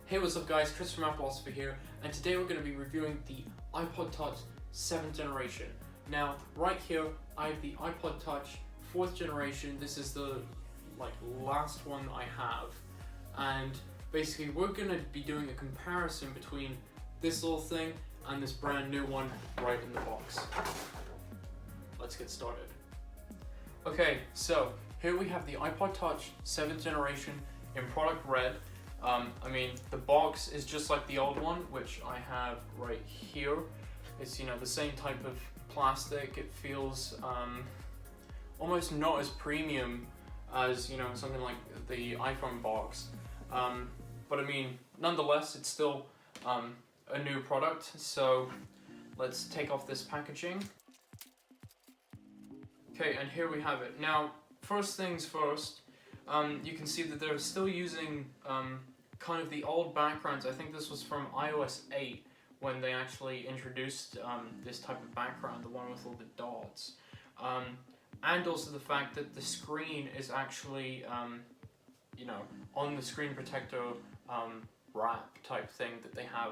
Hey, what's up guys, Chris from Appleosophy here, and today we're going to be reviewing the iPod Touch 7th generation. Now, right here, I have the iPod Touch 4th generation. This is the last one I have, and basically we're going to be doing a comparison between this little thing and this brand new one right in the box. Let's get started. Okay, so here we have the iPod Touch 7th generation in product red. The box is just like the old one, which I have right here. It's, the same type of plastic. It feels almost not as premium as, something like the iPhone box. But nonetheless, it's still a new product. So let's take off this packaging. Okay, and here we have it. Now, first things first, you can see that they're still using kind of the old backgrounds. I think this was from iOS 8 when they actually introduced this type of background, the one with all the dots. And also the fact that the screen is actually, on the screen protector wrap type thing that they have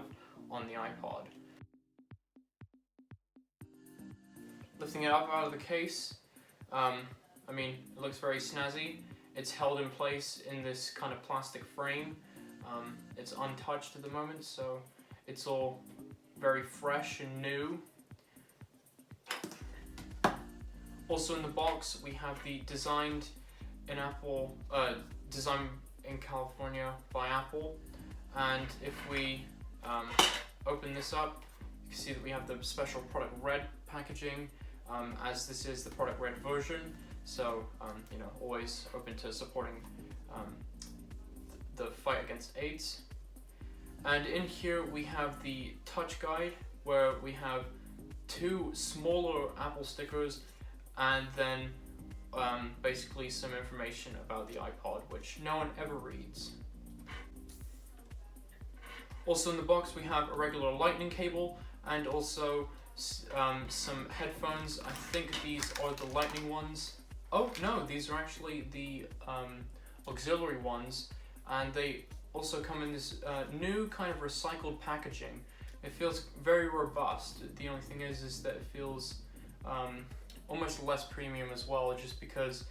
on the iPod. Lifting it up out of the case, it looks very snazzy. It's held in place in this kind of plastic frame. It's untouched at the moment, so it's all very fresh and new. Also in the box, we have the designed in California by Apple. And if we open this up, you can see that we have the special product red packaging, as this is the product red version. So, always open to supporting the fight against AIDS. And in here we have the touch guide, where we have two smaller Apple stickers and then basically some information about the iPod, which no one ever reads. Also in the box we have a regular lightning cable and also some headphones. I think these are the lightning ones. Oh no, these are actually the auxiliary ones, and they also come in this new kind of recycled packaging. It feels very robust. The only thing is that it feels almost less premium as well, just because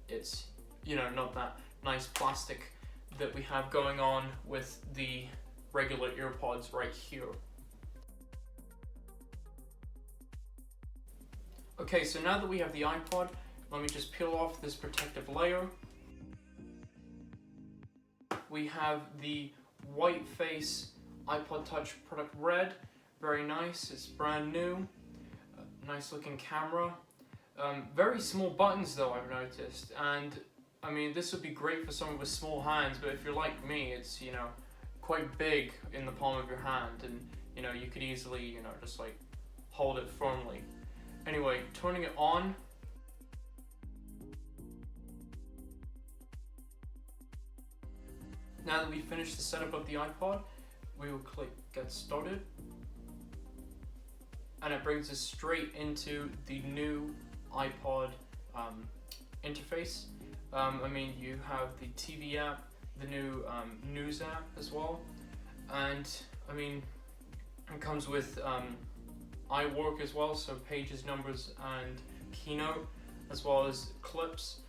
it's not that nice plastic that we have going on with the regular earpods right here. Okay, so now that we have the iPod, let me just peel off this protective layer. We have the white face iPod Touch product red, very nice, it's brand new, nice looking camera. Very small buttons though, I've noticed, and this would be great for someone with small hands, but if you're like me, it's quite big in the palm of your hand, and you could easily just hold it firmly. Anyway, turning it on. Now that we've finished the setup of the iPod, we will click Get Started. And it brings us straight into the new iPod interface. You have the TV app, the new news app as well. And it comes with iWork as well, so pages, numbers, and Keynote, as well as clips,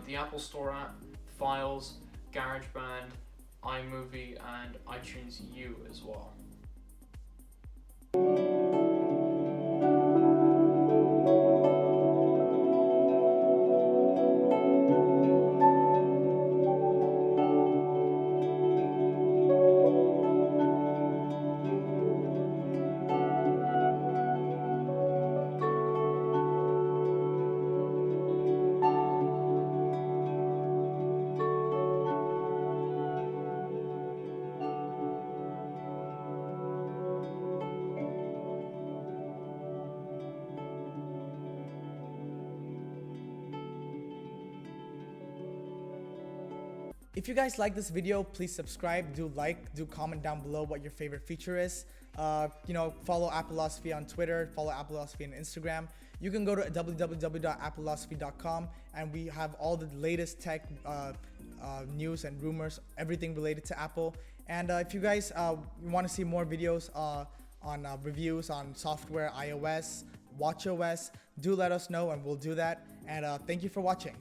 the Apple Store app, files, GarageBand, iMovie, and iTunes U as well. If you guys like this video, please subscribe, do comment down below what your favorite feature is. Follow Appleosophy on Twitter, follow Appleosophy on Instagram. You can go to www.appleosophy.com and we have all the latest tech news and rumors, everything related to Apple. And if you guys want to see more videos on reviews on software, iOS, watchOS, do let us know and we'll do that. And thank you for watching.